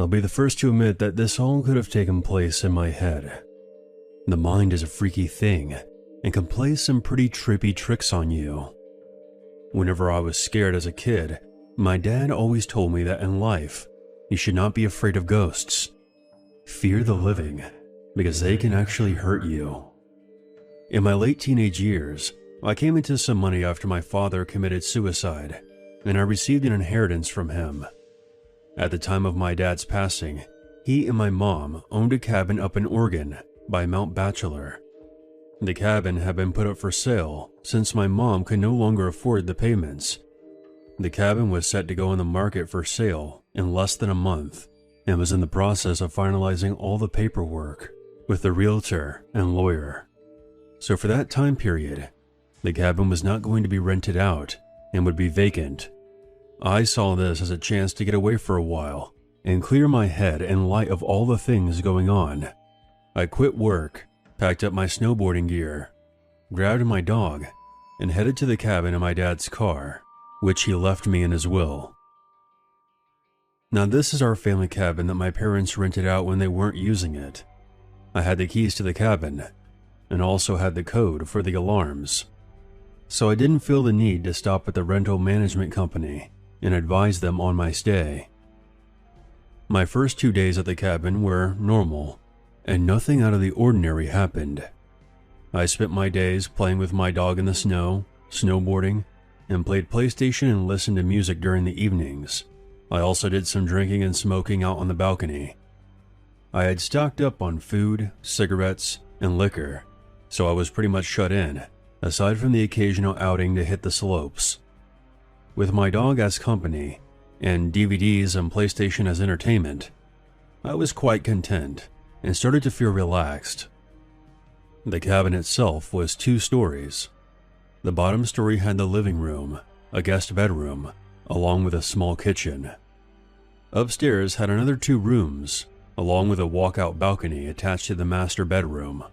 I'll be the first to admit that this all could have taken place in my head. The mind is a freaky thing and can play some pretty trippy tricks on you. Whenever I was scared as a kid, my dad always told me that in life, you should not be afraid of ghosts. Fear the living, because they can actually hurt you. In my late teenage years, I came into some money after my father committed suicide, and I received an inheritance from him. At the time of my dad's passing, he and my mom owned a cabin up in Oregon by Mount Bachelor. The cabin had been put up for sale since my mom could no longer afford the payments. The cabin was set to go on the market for sale in less than a month and was in the process of finalizing all the paperwork with the realtor and lawyer. So for that time period, the cabin was not going to be rented out and would be vacant. I saw this as a chance to get away for a while and clear my head in light of all the things going on. I quit work, packed up my snowboarding gear, grabbed my dog, and headed to the cabin in my dad's car, which he left me in his will. Now this is our family cabin that my parents rented out when they weren't using it. I had the keys to the cabin, and also had the code for the alarms. So I didn't feel the need to stop at the rental management company and advise them on my stay. My first 2 days at the cabin were normal, and nothing out of the ordinary happened. I spent my days playing with my dog in the snow, snowboarding, and played PlayStation and listened to music during the evenings. I also did some drinking and smoking out on the balcony. I had stocked up on food, cigarettes, and liquor, so I was pretty much shut in, aside from the occasional outing to hit the slopes. With my dog as company, and DVDs and PlayStation as entertainment, I was quite content and started to feel relaxed. The cabin itself was 2 stories. The bottom story had the living room, a guest bedroom, along with a small kitchen. Upstairs had another 2 rooms, along with a walkout balcony attached to the master bedroom.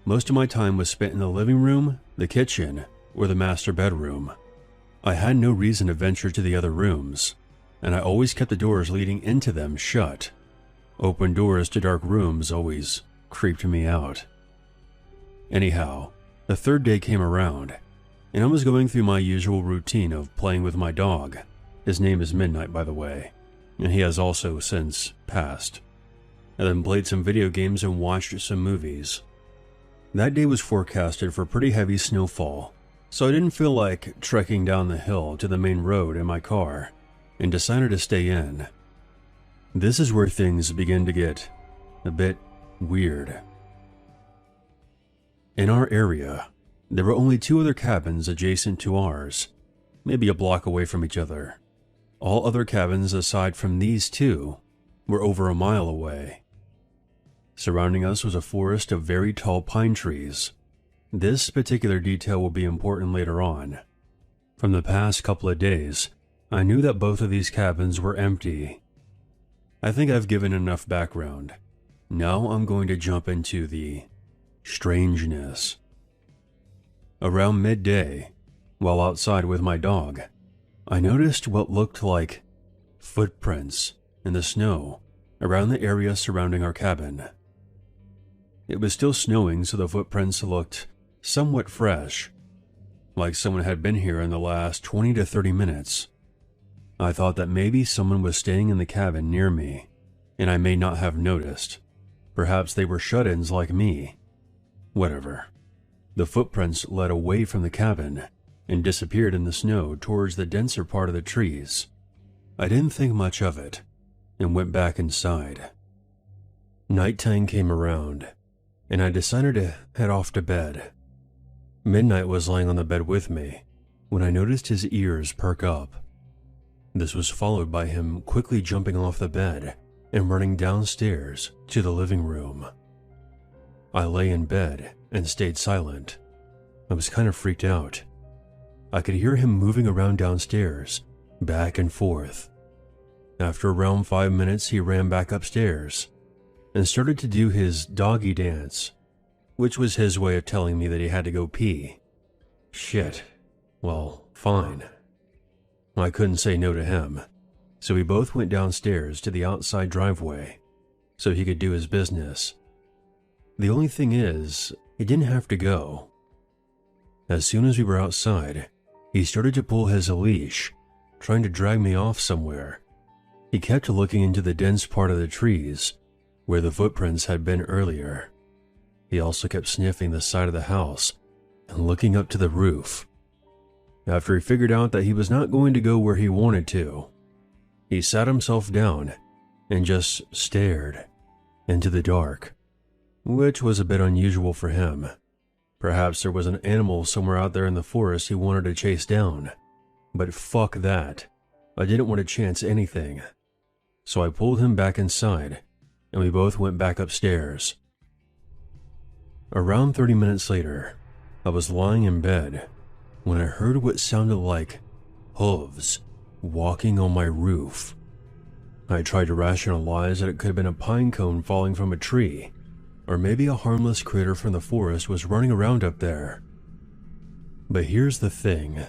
Most of my time was spent in the living room, the kitchen, or the master bedroom. I had no reason to venture to the other rooms, and I always kept the doors leading into them shut. Open doors to dark rooms always creeped me out. Anyhow, the 3rd day came around, and I was going through my usual routine of playing with my dog. His name is Midnight, by the way, and he has also since passed. I then played some video games and watched some movies. That day was forecasted for pretty heavy snowfall, so I didn't feel like trekking down the hill to the main road in my car, and decided to stay in. This is where things begin to get a bit weird. In our area, there were only 2 other cabins adjacent to ours, maybe a block away from each other. All other cabins aside from these 2 were over a mile away. Surrounding us was a forest of very tall pine trees. This particular detail will be important later on. From the past couple of days, I knew that both of these cabins were empty. I think I've given enough background. Now I'm going to jump into the strangeness. Around midday, while outside with my dog, I noticed what looked like footprints in the snow around the area surrounding our cabin. It was still snowing, so the footprints looked somewhat fresh, like someone had been here in the last 20 to 30 minutes. I thought that maybe someone was staying in the cabin near me, and I may not have noticed. Perhaps they were shut-ins like me. Whatever. The footprints led away from the cabin and disappeared in the snow towards the denser part of the trees. I didn't think much of it and went back inside. Nighttime came around, and I decided to head off to bed. Midnight was lying on the bed with me when I noticed his ears perk up. This was followed by him quickly jumping off the bed and running downstairs to the living room. I lay in bed and stayed silent. I was kind of freaked out. I could hear him moving around downstairs, back and forth. After around 5 minutes, he ran back upstairs and started to do his doggy dance, which was his way of telling me that he had to go pee. Shit. Well, fine. I couldn't say no to him, so we both went downstairs to the outside driveway so he could do his business. The only thing is, he didn't have to go. As soon as we were outside, he started to pull his leash, trying to drag me off somewhere. He kept looking into the dense part of the trees where the footprints had been earlier. He also kept sniffing the side of the house and looking up to the roof. After he figured out that he was not going to go where he wanted to, he sat himself down and just stared into the dark, which was a bit unusual for him. Perhaps there was an animal somewhere out there in the forest he wanted to chase down, but fuck that. I didn't want to chance anything. So I pulled him back inside, and we both went back upstairs. Around 30 minutes later, I was lying in bed when I heard what sounded like hooves walking on my roof. I tried to rationalize that it could have been a pine cone falling from a tree, or maybe a harmless critter from the forest was running around up there. But here's the thing.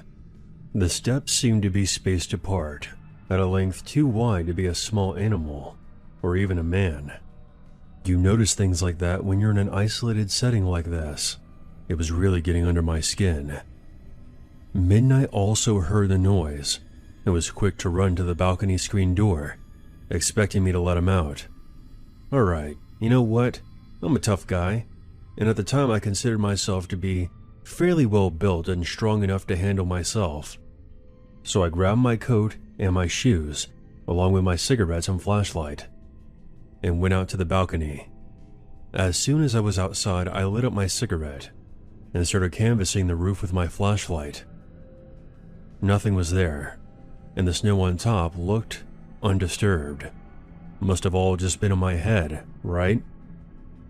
The steps seemed to be spaced apart, at a length too wide to be a small animal, or even a man. You notice things like that when you're in an isolated setting like this. It was really getting under my skin. Midnight also heard the noise and was quick to run to the balcony screen door, expecting me to let him out. Alright, you know what? I'm a tough guy, and at the time I considered myself to be fairly well built and strong enough to handle myself. So I grabbed my coat and my shoes, along with my cigarettes and flashlight, and went out to the balcony. As soon as I was outside, I lit up my cigarette and started canvassing the roof with my flashlight. Nothing was there, and the snow on top looked undisturbed. Must have all just been in my head, right?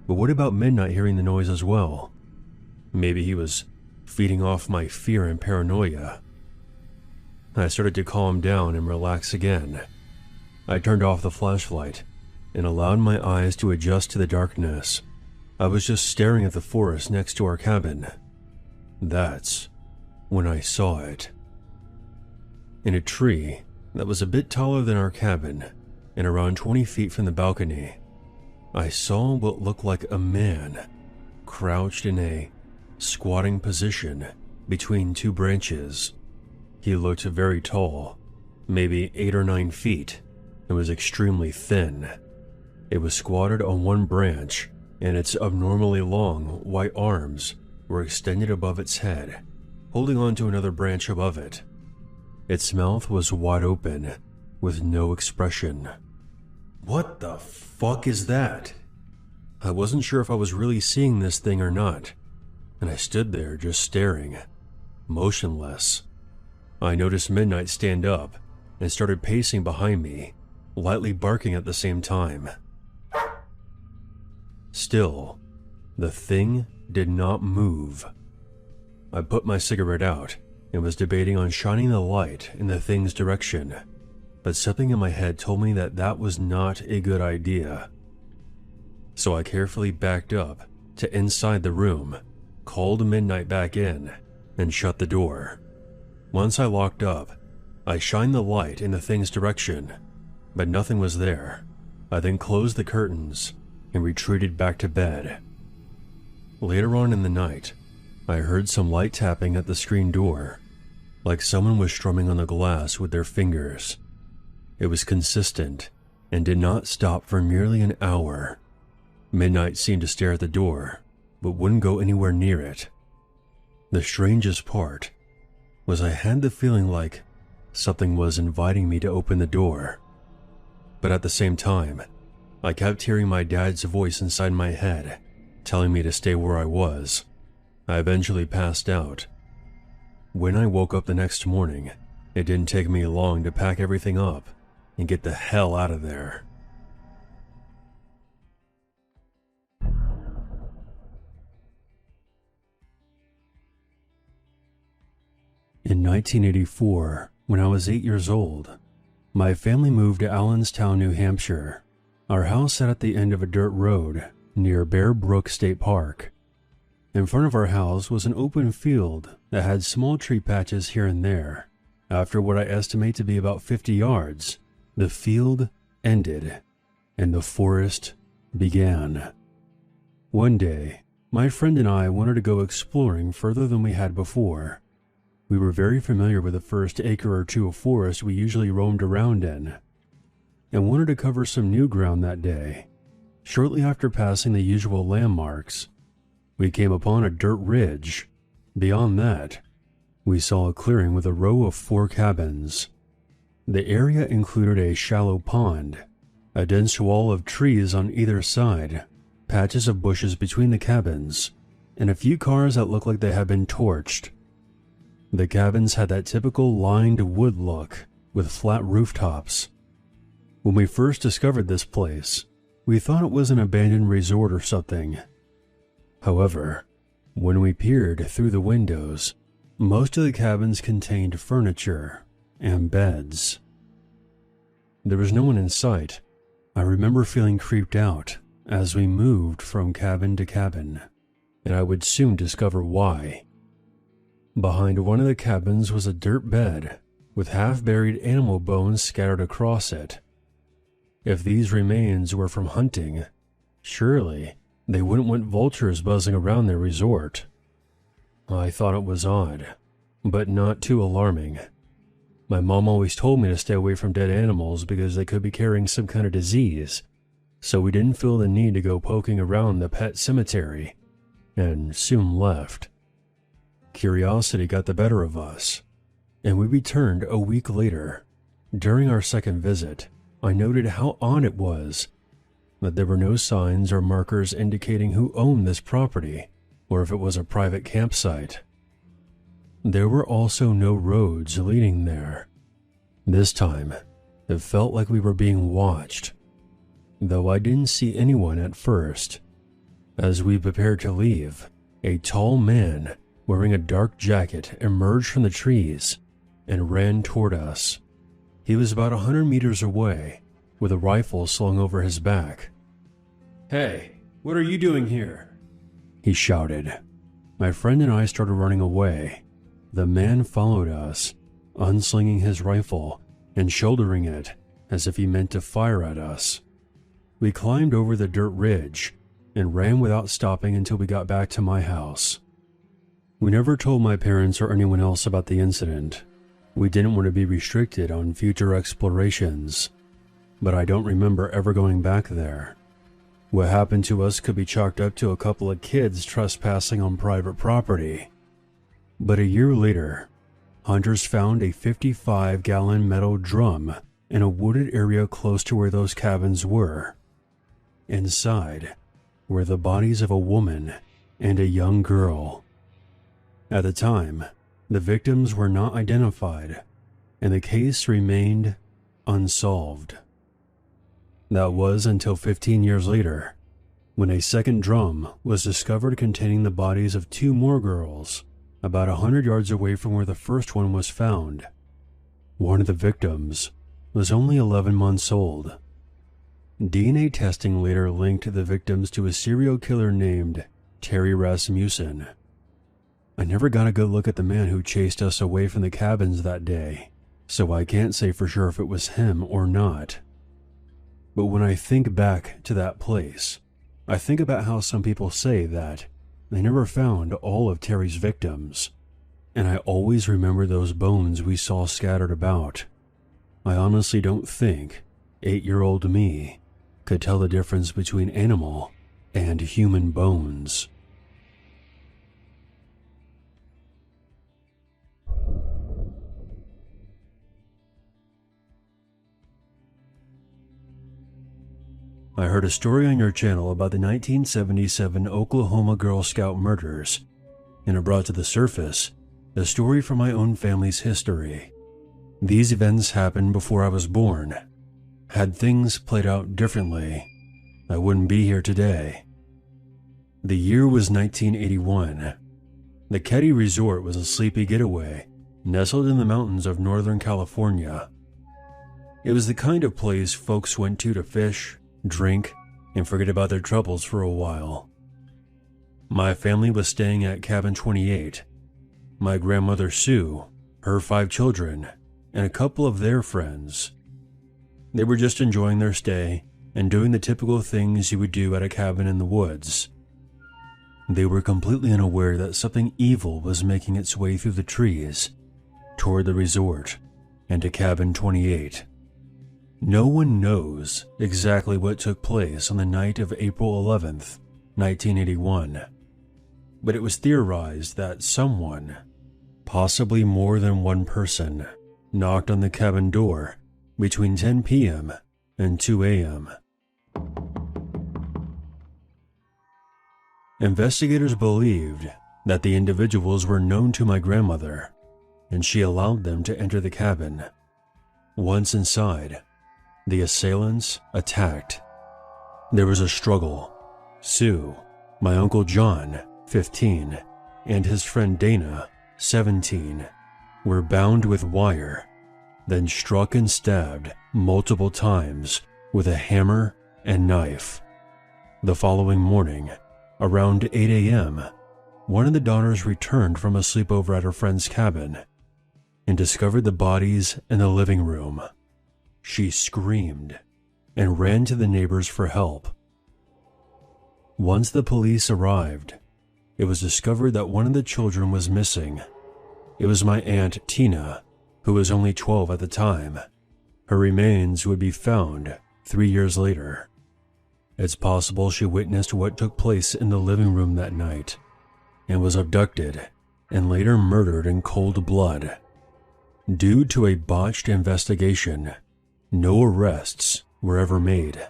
But what about Midnight hearing the noise as well? Maybe he was feeding off my fear and paranoia. I started to calm down and relax again. I turned off the flashlight and allowed my eyes to adjust to the darkness. I was just staring at the forest next to our cabin. That's when I saw it. In a tree that was a bit taller than our cabin and around 20 feet from the balcony, I saw what looked like a man crouched in a squatting position between two branches. He looked very tall, maybe 8 or 9 feet, and was extremely thin. It was squatted on one branch, and its abnormally long, white arms were extended above its head, holding on to another branch above it. Its mouth was wide open, with no expression. What the fuck is that? I wasn't sure if I was really seeing this thing or not, and I stood there just staring, motionless. I noticed Midnight stand up and started pacing behind me, lightly barking at the same time. Still, the thing did not move. I put my cigarette out and was debating on shining the light in the thing's direction, but something in my head told me that that was not a good idea. So I carefully backed up to inside the room, called Midnight back in, and shut the door. Once I locked up, I shined the light in the thing's direction, but nothing was there. I then closed the curtains and retreated back to bed. Later on in the night, I heard some light tapping at the screen door, like someone was strumming on the glass with their fingers. It was consistent and did not stop for nearly an hour. Midnight seemed to stare at the door, but wouldn't go anywhere near it. The strangest part was I had the feeling like something was inviting me to open the door. But at the same time, I kept hearing my dad's voice inside my head, telling me to stay where I was. I eventually passed out. When I woke up the next morning, it didn't take me long to pack everything up and get the hell out of there. In 1984, when I was 8 years old, my family moved to Allenstown, New Hampshire. Our house sat at the end of a dirt road near Bear Brook State Park. In front of our house was an open field that had small tree patches here and there. After what I estimate to be about 50 yards, the field ended and the forest began. One day, my friend and I wanted to go exploring further than we had before. We were very familiar with the first acre or two of forest we usually roamed around in, and wanted to cover some new ground that day. Shortly after passing the usual landmarks, we came upon a dirt ridge. Beyond that, we saw a clearing with a row of 4 cabins. The area included a shallow pond, a dense wall of trees on either side, patches of bushes between the cabins, and a few cars that looked like they had been torched. The cabins had that typical lined wood look with flat rooftops. When we first discovered this place, we thought it was an abandoned resort or something. However, when we peered through the windows, most of the cabins contained furniture and beds. There was no one in sight. I remember feeling creeped out as we moved from cabin to cabin, and I would soon discover why. Behind one of the cabins was a dirt bed with half-buried animal bones scattered across it. If these remains were from hunting, surely they wouldn't want vultures buzzing around their resort. I thought it was odd, but not too alarming. My mom always told me to stay away from dead animals because they could be carrying some kind of disease, so we didn't feel the need to go poking around the pet cemetery, and soon left. Curiosity got the better of us, and we returned a week later. During our second visit, I noted how odd it was that there were no signs or markers indicating who owned this property or if it was a private campsite. There were also no roads leading there. This time, it felt like we were being watched, though I didn't see anyone at first. As we prepared to leave, a tall man wearing a dark jacket emerged from the trees and ran toward us. He was about 100 meters away, with a rifle slung over his back. "Hey, what are you doing here?" he shouted. My friend and I started running away. The man followed us, unslinging his rifle and shouldering it as if he meant to fire at us. We climbed over the dirt ridge and ran without stopping until we got back to my house. We never told my parents or anyone else about the incident. We didn't want to be restricted on future explorations, but I don't remember ever going back there. What happened to us could be chalked up to a couple of kids trespassing on private property. But a year later, hunters found a 55-gallon metal drum in a wooded area close to where those cabins were. Inside were the bodies of a woman and a young girl. At the time, the victims were not identified, and the case remained unsolved. That was until 15 years later, when a second drum was discovered containing the bodies of 2 more girls, about 100 yards away from where the first one was found. One of the victims was only 11 months old. DNA testing later linked the victims to a serial killer named Terry Rasmussen. I never got a good look at the man who chased us away from the cabins that day, so I can't say for sure if it was him or not. But when I think back to that place, I think about how some people say that they never found all of Terry's victims, and I always remember those bones we saw scattered about. I honestly don't think 8-year-old me could tell the difference between animal and human bones. I heard a story on your channel about the 1977 Oklahoma Girl Scout murders, and it brought to the surface a story from my own family's history. These events happened before I was born. Had things played out differently, I wouldn't be here today. The year was 1981. The Ketty Resort was a sleepy getaway nestled in the mountains of Northern California. It was the kind of place folks went to fish, drink, and forget about their troubles for a while. My family was staying at Cabin 28. My grandmother Sue, her 5 children, and a couple of their friends. They were just enjoying their stay and doing the typical things you would do at a cabin in the woods. They were completely unaware that something evil was making its way through the trees toward the resort and to cabin 28. No one knows exactly what took place on the night of April 11th, 1981, but it was theorized that someone, possibly more than one person, knocked on the cabin door between 10 p.m. and 2 a.m. Investigators believed that the individuals were known to my grandmother, and she allowed them to enter the cabin. Once inside, the assailants attacked. There was a struggle. Sue, my Uncle John, 15, and his friend Dana, 17, were bound with wire, then struck and stabbed multiple times with a hammer and knife. The following morning, around 8 a.m., one of the daughters returned from a sleepover at her friend's cabin and discovered the bodies in the living room. She screamed and ran to the neighbors for help. Once the police arrived, it was discovered that one of the children was missing. It was my Aunt Tina, who was only 12 at the time. Her remains would be found 3 years later. It's possible she witnessed what took place in the living room that night and was abducted and later murdered in cold blood. Due to a botched investigation, no arrests were ever made,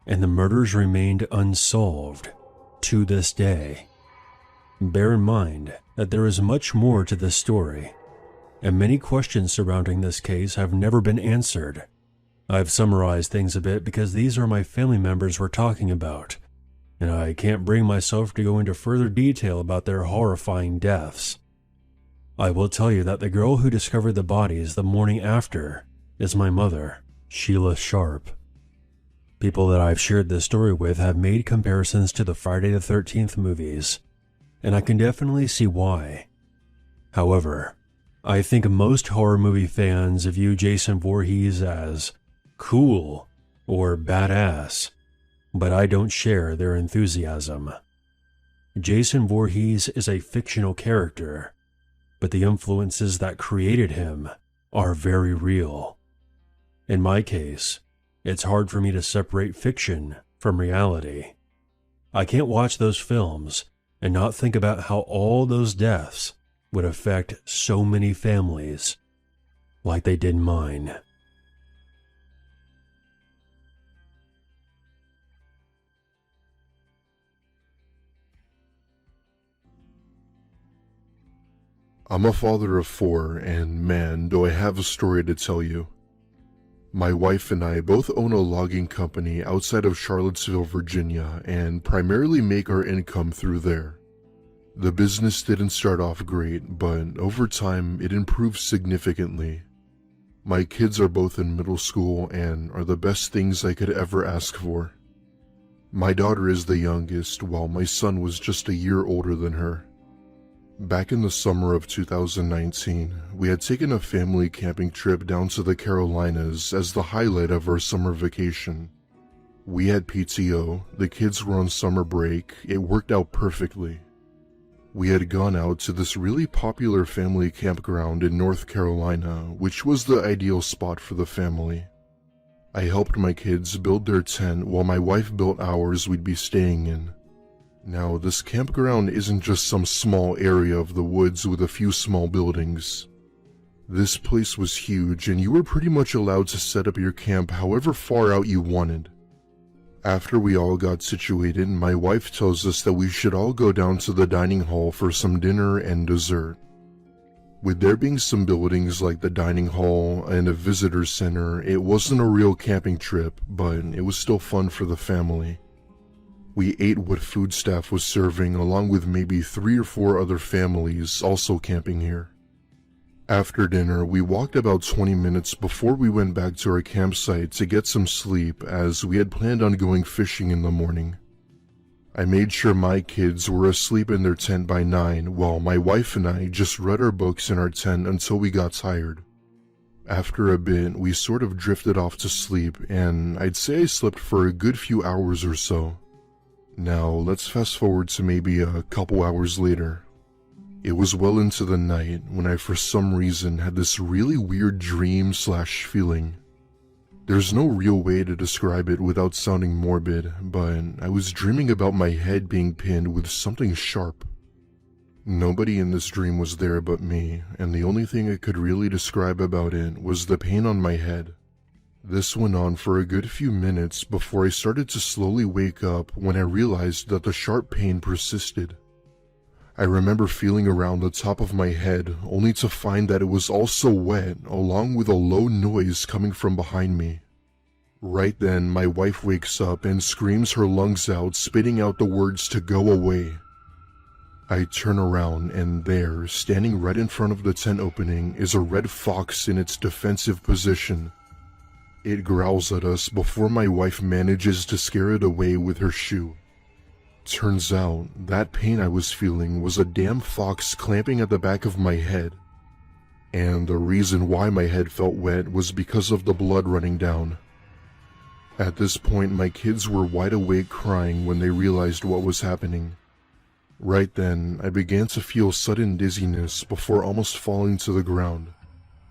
and the murders remained unsolved to this day. Bear in mind that there is much more to this story, and many questions surrounding this case have never been answered. I've summarized things a bit because these are my family members we're talking about, and I can't bring myself to go into further detail about their horrifying deaths. I will tell you that the girl who discovered the bodies the morning after is my mother, Sheila Sharp. People that I've shared this story with have made comparisons to the Friday the 13th movies, and I can definitely see why. However, I think most horror movie fans view Jason Voorhees as cool or badass, but I don't share their enthusiasm. Jason Voorhees is a fictional character, but the influences that created him are very real. In my case, it's hard for me to separate fiction from reality. I can't watch those films and not think about how all those deaths would affect so many families, like they did mine. I'm a father of 4, and man, do I have a story to tell you. My wife and I both own a logging company outside of Charlottesville, Virginia, and primarily make our income through there. The business didn't start off great, but over time it improved significantly. My kids are both in middle school and are the best things I could ever ask for. My daughter is the youngest, while my son was just a year older than her. Back in the summer of 2019, we had taken a family camping trip down to the Carolinas as the highlight of our summer vacation. We had PTO, the kids were on summer break, it worked out perfectly. We had gone out to this really popular family campground in North Carolina, which was the ideal spot for the family. I helped my kids build their tent while my wife built ours we'd be staying in. Now, this campground isn't just some small area of the woods with a few small buildings. This place was huge, and you were pretty much allowed to set up your camp however far out you wanted. After we all got situated, my wife tells us that we should all go down to the dining hall for some dinner and dessert. With there being some buildings like the dining hall and a visitor center, it wasn't a real camping trip, but it was still fun for the family. We ate what food staff was serving along with maybe 3 or 4 other families also camping here. After dinner, we walked about 20 minutes before we went back to our campsite to get some sleep as we had planned on going fishing in the morning. I made sure my kids were asleep in their tent by 9 while my wife and I just read our books in our tent until we got tired. After a bit, we sort of drifted off to sleep, and I'd say I slept for a good few hours or so. Now, let's fast forward to maybe a couple hours later. It was well into the night when I for some reason had this really weird dream/feeling. There's no real way to describe it without sounding morbid, but I was dreaming about my head being pinned with something sharp. Nobody in this dream was there but me, and the only thing I could really describe about it was the pain on my head. This went on for a good few minutes before I started to slowly wake up when I realized that the sharp pain persisted. I remember feeling around the top of my head only to find that it was also wet, along with a low noise coming from behind me. Right then, my wife wakes up and screams her lungs out, spitting out the words to go away. I turn around and there, standing right in front of the tent opening, is a red fox in its defensive position. It growls at us before my wife manages to scare it away with her shoe. Turns out, that pain I was feeling was a damn fox clamping at the back of my head. And the reason why my head felt wet was because of the blood running down. At this point, my kids were wide awake crying when they realized what was happening. Right then, I began to feel sudden dizziness before almost falling to the ground.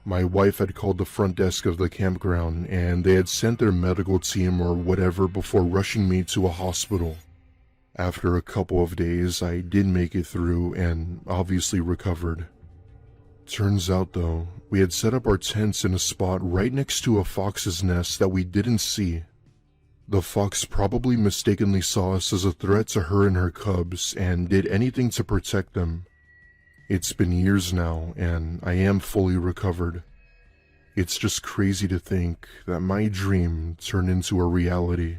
My wife had called the front desk of the campground, and they had sent their medical team or whatever before rushing me to a hospital. After a couple of days, I did make it through and obviously recovered. Turns out though, we had set up our tents in a spot right next to a fox's nest that we didn't see. The fox probably mistakenly saw us as a threat to her and her cubs and did anything to protect them. It's been years now, and I am fully recovered. It's just crazy to think that my dream turned into a reality.